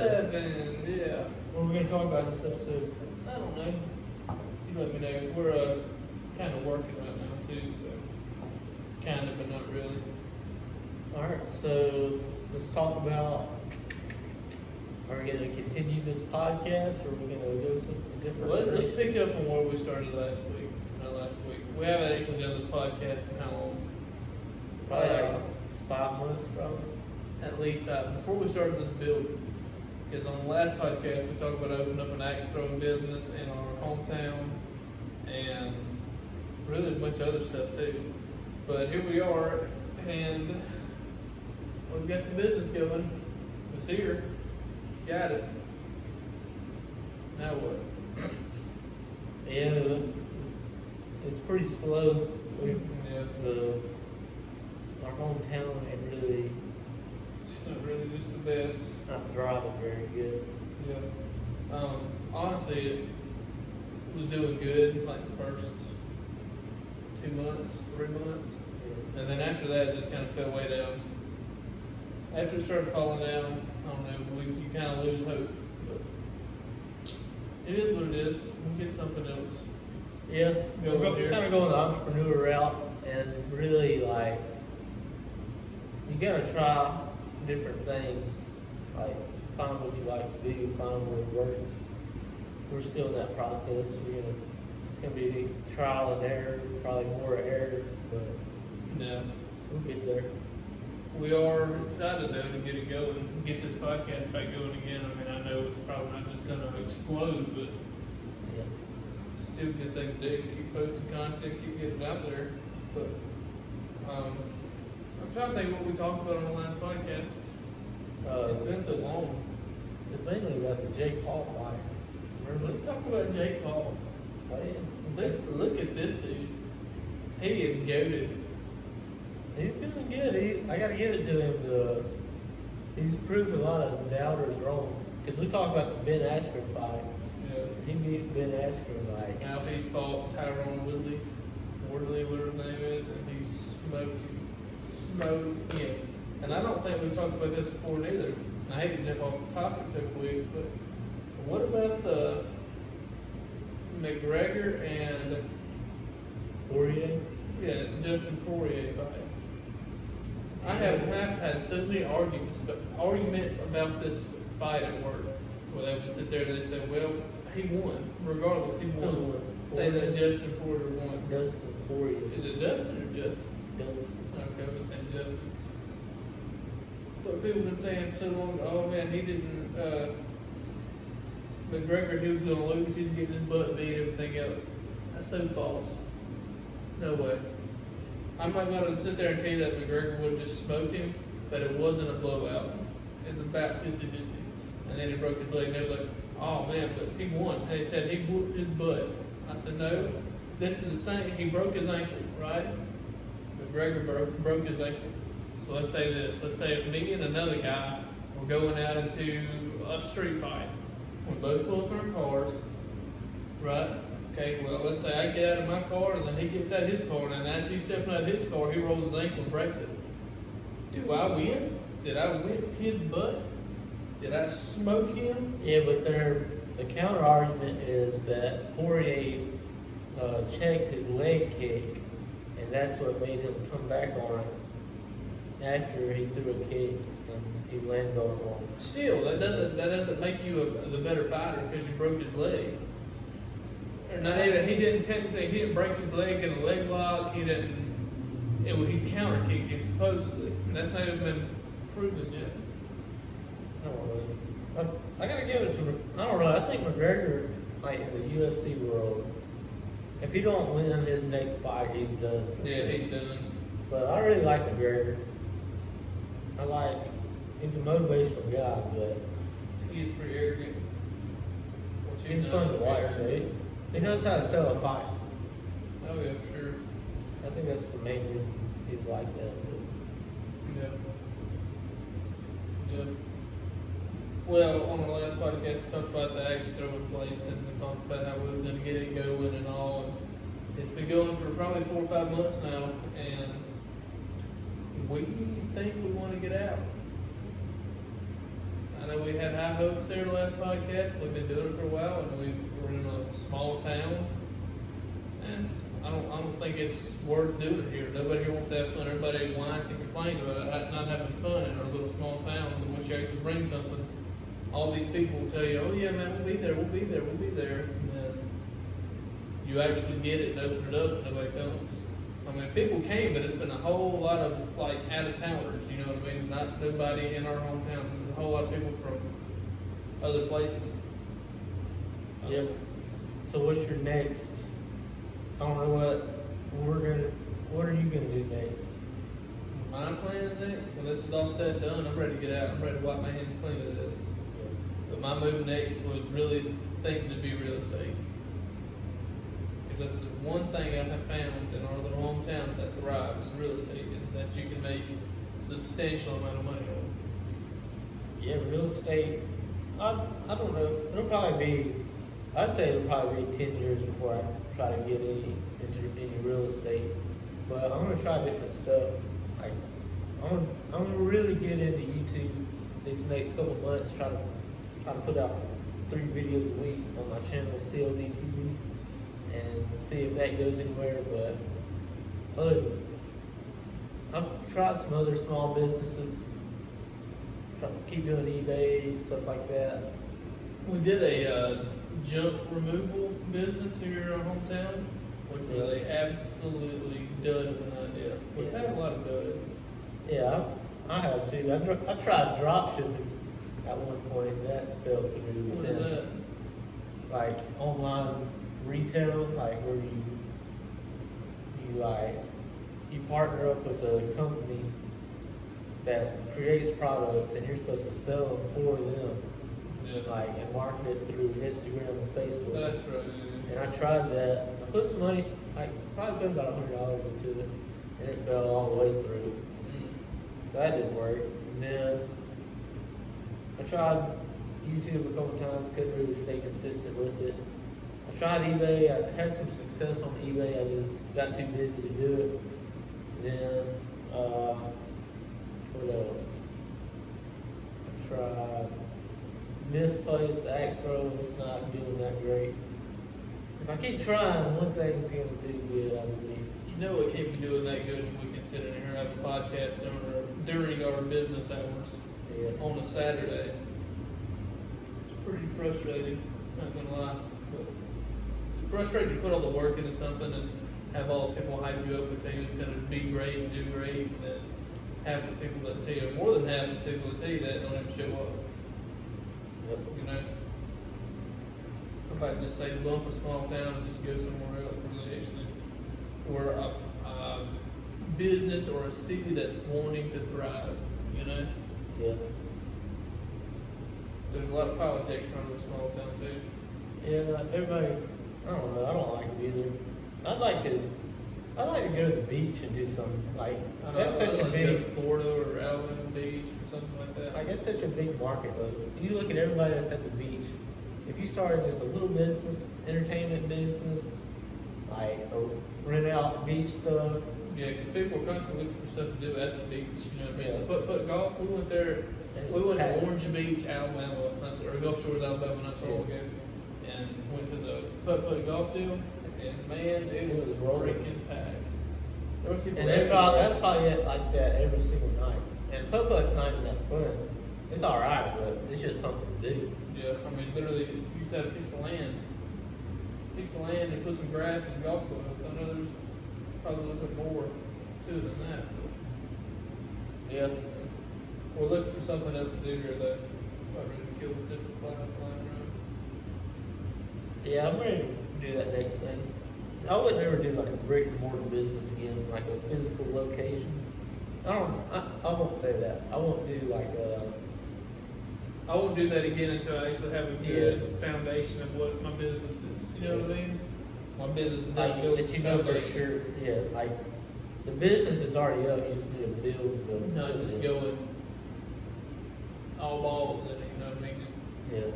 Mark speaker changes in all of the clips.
Speaker 1: 7, yeah.
Speaker 2: What are we going to talk about this episode?
Speaker 1: I don't know. You let me know. We're kind of working right now too, so kind of, but not really.
Speaker 2: Alright, so let's talk about, are we going to continue this podcast, or are we going to go a different
Speaker 1: Let's
Speaker 2: direction?
Speaker 1: pick up on where we started last week. We haven't actually done this podcast in how long?
Speaker 2: Probably like 5 months, probably.
Speaker 1: At least before we started this building. Because on the last podcast, we talked about opening up an axe throwing business in our hometown and really a bunch of other stuff too. But here we are, and we've got the business going. It's here. Got it. Now what?
Speaker 2: Yeah, it's pretty slow.
Speaker 1: Yeah.
Speaker 2: Our hometown ain't really
Speaker 1: It's not really just the best.
Speaker 2: not thriving very good.
Speaker 1: Yeah. Honestly, it was doing good like the first 2 months, 3 months. And then after that, it just kind of fell way down. After it started falling down, I don't know, you kind of lose hope. But it is what it is. We'll get something else.
Speaker 2: Yeah,
Speaker 1: Go
Speaker 2: we're
Speaker 1: here.
Speaker 2: kind of going the entrepreneur route, and really like you gotta try different things, like find what you like to do, find what works. We're still in that process. It's gonna be trial and error, probably more error, but
Speaker 1: Yeah.
Speaker 2: we'll get there.
Speaker 1: We are excited though to get it going, get this podcast back going again. I mean, I know it's probably not just gonna explode, but
Speaker 2: Yeah.
Speaker 1: still a good thing to do. Keep posting content, keep getting it out there. But I'm trying to think what we talked about on the last podcast. It's been so long.
Speaker 2: It's mainly about the Jake Paul fight. Remember?
Speaker 1: Let's talk about Jake Paul. Let's look at this dude. He is goated.
Speaker 2: He's doing good. I gotta give it to him. He's proved a lot of doubters wrong. Because we talked about the Ben Askren fight.
Speaker 1: Yeah.
Speaker 2: He beat Ben Askren like.
Speaker 1: Now he's fought Tyrone Woodley, whatever his name is, and he smoked him. And I don't think we've talked about this before neither. And I hate to jump off the topic so quick, but what about the McGregor and
Speaker 2: Poirier?
Speaker 1: Justin Poirier fight? I have had so many arguments about this fight at work, where they would sit there and they'd say, well, he won. Regardless, he won.
Speaker 2: Who won?
Speaker 1: Say that Justin Poirier won.
Speaker 2: Dustin Poirier.
Speaker 1: Is it Dustin or Justin?
Speaker 2: Dustin.
Speaker 1: Okay, I was saying Justin. But people have been saying for so long, oh man, he didn't, McGregor, he was going to lose, he's getting his butt beat, everything else. That's so false. No way. I'm not going to sit there and tell you that McGregor would have just smoked him, but it wasn't a blowout. It was about 50-50. And then he broke his leg, and they was like, oh man, but he won. They said he whooped his butt. I said, no, this is the same. He broke his ankle, right? McGregor broke his ankle. So let's say this. Let's say if me and another guy were going out into a street fight. We both pull up in our cars, right? Okay, well, let's say I get out of my car and then he gets out of his car, and as he's stepping out of his car, he rolls his ankle and breaks it. Do I win? Did I whip his butt? Did I smoke him?
Speaker 2: Yeah, but the counter argument is that Poirier checked his leg kick, and that's what made him come back on it after he threw a kick and he landed on one.
Speaker 1: Still, that doesn't make you the better fighter because you broke his leg. Or not even, he didn't break his leg in a leg lock. He counter kicked him supposedly, and that's not even been proven yet.
Speaker 2: I don't know. I gotta give it to. I don't know. I think McGregor, like in the UFC world, if he don't win his next fight, he's done.
Speaker 1: Yeah, he's done.
Speaker 2: But I really like McGregor. He's a motivational guy, but
Speaker 1: He's pretty arrogant.
Speaker 2: he's fun to watch. So he knows how to sell a fight.
Speaker 1: Oh yeah, for sure.
Speaker 2: I think that's the main reason he's like that.
Speaker 1: Yeah. Yeah. Well, on our last podcast, we talked about the axe throwing place, and we talked about how we was going to get it going and all. And it's been going for probably 4 or 5 months now, and we think we want to get out. I know we had high hopes there the last podcast. We've been doing it for a while, and we're in a small town, and I don't think it's worth doing it here. Nobody here wants to have fun. Everybody whines and complains about it, not having fun in our little small town. And once you actually bring something, all these people will tell you, "Oh yeah, man, we'll be there, we'll be there, we'll be there." And then you actually get it and open it up, and nobody comes. I mean, people came, but it's been a whole lot of like out of towners. You know what I mean? Not nobody in our hometown. A whole lot of people from other places.
Speaker 2: Yeah. So what's your next? I don't know what are you gonna do next?
Speaker 1: My plans next, when this is all said and done, I'm ready to get out. I'm ready to wipe my hands clean of this. But my move next was really thinking to be real estate. Because that's the one thing I have found in our little hometown that thrives is real estate, and that you can make a substantial amount of money on.
Speaker 2: Yeah, real estate. I don't know. I'd say it'll probably be 10 years before I try to get into any real estate. But I'm gonna try different stuff. Like I'm gonna really get into YouTube these next couple months. Try to put out 3 videos a week on my channel CLD TV and see if that goes anywhere. But I've tried some other small businesses. Try to keep doing eBay, stuff like that.
Speaker 1: We did a junk removal business here in our hometown, which was a absolutely dud of an idea. We've had a lot of duds.
Speaker 2: Yeah, I have too. I tried drop shipping at one point. That fell through.
Speaker 1: What is that?
Speaker 2: Like online retail, like where you partner up with a company that creates products and you're supposed to sell them for them.
Speaker 1: Yeah.
Speaker 2: Like and market it through Instagram and Facebook.
Speaker 1: That's right.
Speaker 2: And I tried that. I put some money, like probably put about $100 into it, and it fell all the way through. So that didn't work. And then I tried YouTube a couple times, couldn't really stay consistent with it. I tried eBay. I had some success on eBay. I just got too busy to do it. Then what else? I tried this place, the axe throwing. It's not doing that great. If I keep trying, one thing's gonna do good, I believe.
Speaker 1: You know it can't be doing that good when we can sit in here and have a podcast during our business hours on a Saturday. It's pretty frustrating, not gonna lie. But it's frustrating to put all the work into something and have all the people hype you up and tell you it's gonna be great and do great, and then half the people that tell you, more than half the people that tell you that don't even show up. You know? If I just say bump a small town and just go somewhere else where they actually, or a business or a city that's wanting to thrive, you know?
Speaker 2: Yeah.
Speaker 1: There's a lot of politics around a small town too.
Speaker 2: Yeah, like everybody, I don't know, I don't like it either. I'd like to go to the beach and do something, like, that's such a
Speaker 1: Go to
Speaker 2: big,
Speaker 1: Florida or Alabama Beach or something like that.
Speaker 2: like, that's such a big market, though. You look at everybody that's at the beach, if you started just a little business, entertainment business, like, rent out beach stuff.
Speaker 1: Yeah, because people are constantly looking for stuff to do at the beach, you know what I mean?
Speaker 2: Yeah.
Speaker 1: Put golf, we went there,
Speaker 2: And
Speaker 1: we went to
Speaker 2: packed.
Speaker 1: Orange Beach, Alabama, or Gulf Shores, Alabama, not too long ago, and went to the putt golf deal, and man, it was
Speaker 2: rolling.
Speaker 1: freaking packed. There was people
Speaker 2: And
Speaker 1: everywhere.
Speaker 2: that's probably it like that every single night. And putt-putt's not even that fun. It's alright, but it's just something to do.
Speaker 1: Yeah, I mean, literally, you just had a piece of land, and put some grass and golf clubs. I know there's probably a little bit more to it than that, but yeah, we're looking for something else to do here though. About ready to kill the different flying around.
Speaker 2: Yeah, I'm ready to do that next thing. I would never do like a brick and mortar business again, like a physical location. I won't say that. I won't do like
Speaker 1: I won't do that again until I actually have a good foundation of what my business is. You know what I mean? My business is not built
Speaker 2: that you know for sure. Yeah, like the business is already up. You just need to build the.
Speaker 1: Not just going all balls in it. You know what I mean?
Speaker 2: Yeah.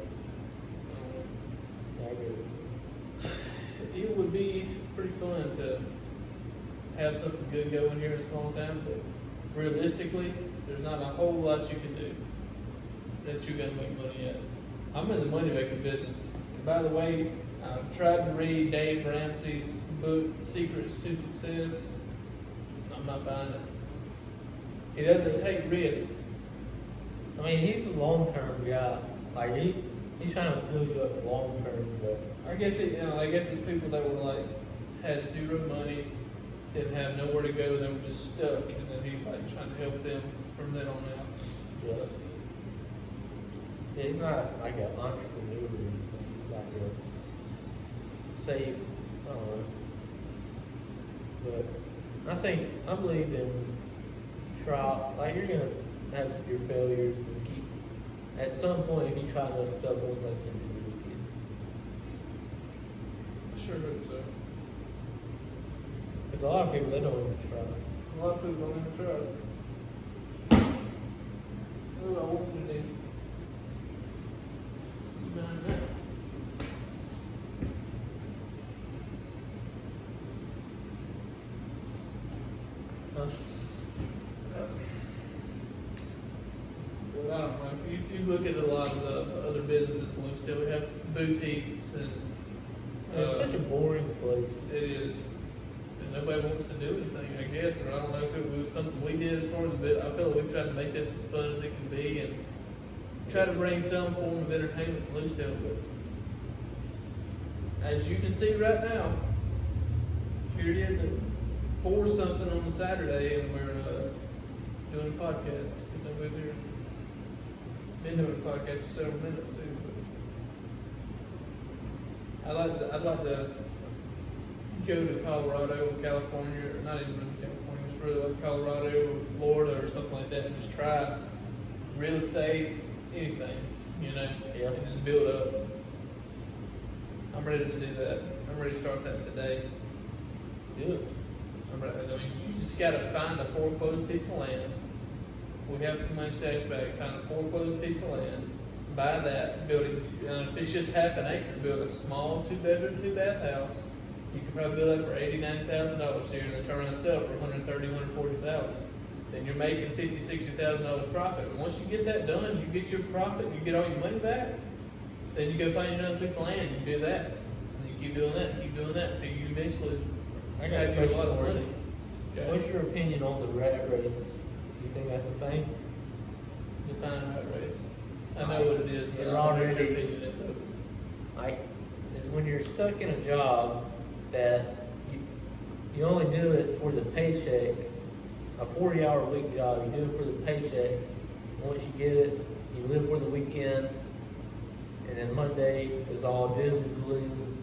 Speaker 1: Um,
Speaker 2: I agree.
Speaker 1: It would be pretty fun to have something good going here in a small town, but realistically, there's not a whole lot you can do. that you're gonna make money at. I'm in the money making business. And by the way, I tried to read Dave Ramsey's book, Secrets to Success. I'm not buying it. He doesn't take risks.
Speaker 2: I mean, he's a long-term guy. Like, he's trying to build you up long-term, but...
Speaker 1: I guess it's people that were like, had zero money, didn't have nowhere to go, they were just stuck, and then he's like trying to help them from then on out.
Speaker 2: Yeah. Yeah, he's not like an entrepreneur or anything. He's like a safe, I don't know. But I believe in trial. Like, you're gonna have your failures and keep. At some point, if you try enough stuff, it looks like you're gonna do it again.
Speaker 1: I sure hope so.
Speaker 2: Because a lot of people, they don't even try.
Speaker 1: A lot of people don't even try. What do I want to do? Behind that.
Speaker 2: Huh?
Speaker 1: Well, I don't know. You look at a lot of the other businesses in Wapscalions. We have boutiques and.
Speaker 2: It's such a boring place.
Speaker 1: It is. And nobody wants to do anything, I guess. Or I don't know if it was something we did as far as a bit. I feel like we've tried to make this as fun as it can be and try to bring some form of entertainment to Wapscalions. But as you can see right now, here it is at 4 something on a Saturday, and we're doing a podcast. There's nobody here. Been doing a podcast for several minutes too. But I'd like to go to Colorado or California, or not even really California, just really like Colorado or Florida or something like that, and just try real estate, anything,
Speaker 2: Yeah.
Speaker 1: and just build up. I'm ready to do that. I'm ready to start that today.
Speaker 2: Do it.
Speaker 1: You just got to find a foreclosed piece of land. We have some money stashed back. Find a foreclosed piece of land. Buy that. Build it. If it's just half an acre, build a small 2-bedroom, 2-bath house. You can probably build that for $89,000 here, and then turn around and sell for $130,000, $140,000. Then you're making $50,000, $60,000 profit. But once you get that done, you get your profit, you get all your money back. Then you go find another piece of land. You do that, and you keep doing that, and keep doing that until you eventually.
Speaker 2: I got a
Speaker 1: have
Speaker 2: question
Speaker 1: a lot of
Speaker 2: for you.
Speaker 1: money. Okay.
Speaker 2: What's your opinion on the rat race? You think that's a thing?
Speaker 1: Define rat race. I know what it is, but I
Speaker 2: You're
Speaker 1: don't know what your
Speaker 2: already-
Speaker 1: opinion is of it.
Speaker 2: Like, is when you're stuck in a job that you only do it for the paycheck, a 40-hour week job, you do it for the paycheck. Once you get it, you live for the weekend, and then Monday is all doom and gloom,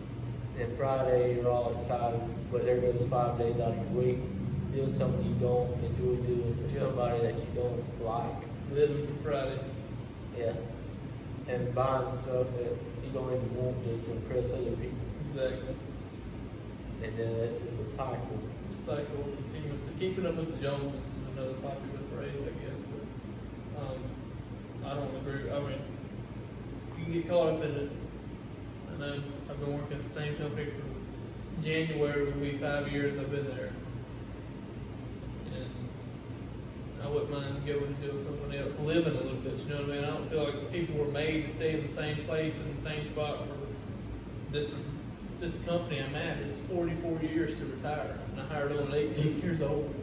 Speaker 2: and Friday you're all excited, but there goes 5 days out of your week doing something you don't enjoy doing for somebody that you don't like.
Speaker 1: Living for Friday.
Speaker 2: Yeah. And buying stuff that you don't even want just to impress other people.
Speaker 1: Exactly.
Speaker 2: And then it's a cycle.
Speaker 1: Cycle continuous. Keeping up with the Joneses is another popular phrase, I guess. But I don't agree. I mean, you can get caught up in it. I know I've been working at the same company for January will be 5 years I've been there. And I wouldn't mind going and doing something else, living a little bit, you know what I mean? I don't feel like people were made to stay in the same place, in the same spot for this company I'm at is 44 years to retire. And I hired on at 18 years old.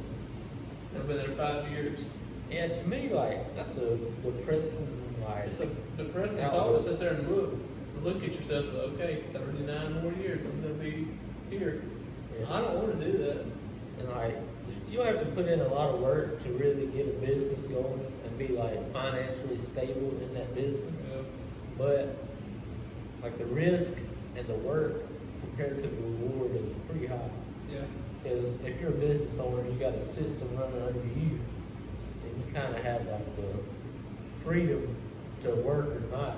Speaker 1: And I've been there 5 years.
Speaker 2: Yeah, to me, like, that's a depressing, like...
Speaker 1: It's a depressing
Speaker 2: outlook.
Speaker 1: thought to sit there and look at yourself and go, okay, 39 more years, I'm going to be here.
Speaker 2: Yeah.
Speaker 1: I don't want to do that.
Speaker 2: And, like, you have to put in a lot of work to really get a business going and be, like, financially stable in that business.
Speaker 1: Yeah.
Speaker 2: But, like, the risk and the work compared to the reward is pretty high.
Speaker 1: Yeah.
Speaker 2: Because if you're a business owner, you got a system running under you, and you kind of have like the freedom to work or not,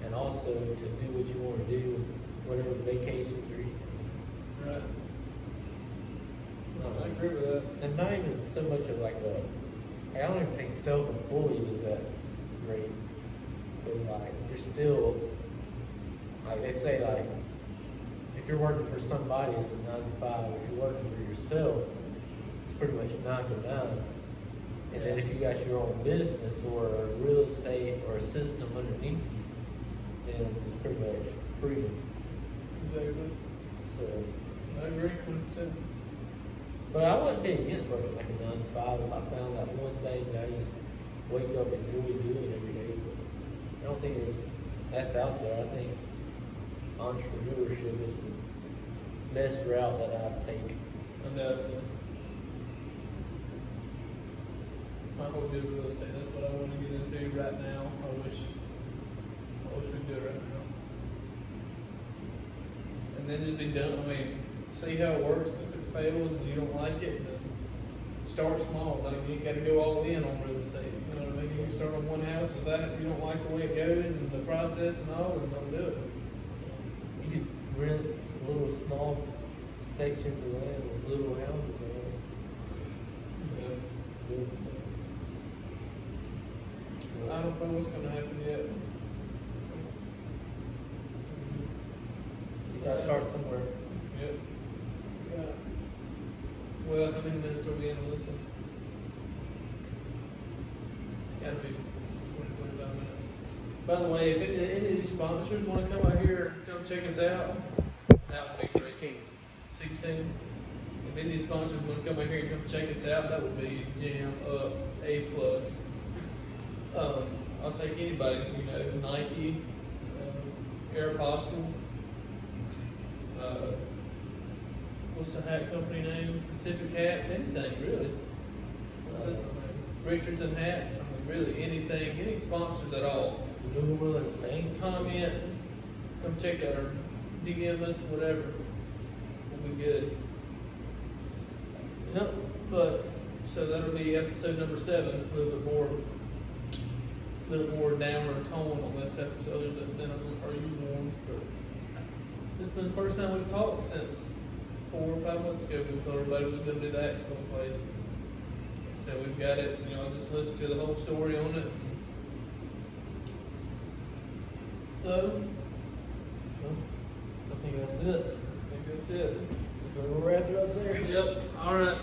Speaker 2: and also to do what you want to do, whatever vacations or anything.
Speaker 1: Right. No, I agree with that.
Speaker 2: And not even so much of like I don't even think self-employed is that great. Because like you're still, like they say like, if you're working for somebody, it's a 9 to 5. If you're working for yourself, it's pretty much 9 to 9. And then if you got your own business or a real estate or a system underneath you, then it's pretty much freedom.
Speaker 1: Exactly.
Speaker 2: So,
Speaker 1: I agree, 100%.
Speaker 2: but I wouldn't be against working like a 9 to 5 if I found that one thing that I just wake up and enjoy doing every day. But I don't think that's out there. I think entrepreneurship is the best route that I'd take.
Speaker 1: Undoubtedly. My whole deal with real estate, that's what I want to get into right now. I wish we could do it right now. And then just be done. I mean, see how it works. If it fails and you don't like it, then start small. Like, you ain't got to go all in on real estate. You know what I mean? You can start on one house. If you don't like the way it goes and the process and all, then don't do it.
Speaker 2: You could rent little small sections of land with little houses on it.
Speaker 1: Yeah. I don't know what's going to happen yet.
Speaker 2: You gotta start somewhere.
Speaker 1: Yep. Yeah. Well, how many minutes are we in on this one? Gotta be 20, 25 minutes. By the way, if any of these sponsors want to come out here, come check us out, that would be great. 16. If any of these sponsors want to come out here and come check us out, that would be jam up, A+. I'll take anybody, Nike, Aeropostale, what's the hat company name? Pacific Hats, anything really. What's this one name? Richardson Hats, I mean really anything, any sponsors at all.
Speaker 2: New Orleans Saints.
Speaker 1: Comment, come check out our DM us, whatever. We'll be good.
Speaker 2: Yep.
Speaker 1: But, so that'll be episode number 7, a little more downward tone on this episode than our usual ones, but this has been the first time we've talked since 4 or 5 months ago. We told everybody we was going to do the Excellent Place. So we've got it, just listen to the whole story on it. So,
Speaker 2: I think that's it.
Speaker 1: I think that's it.
Speaker 2: We'll wrap it up there.
Speaker 1: Yep, alright.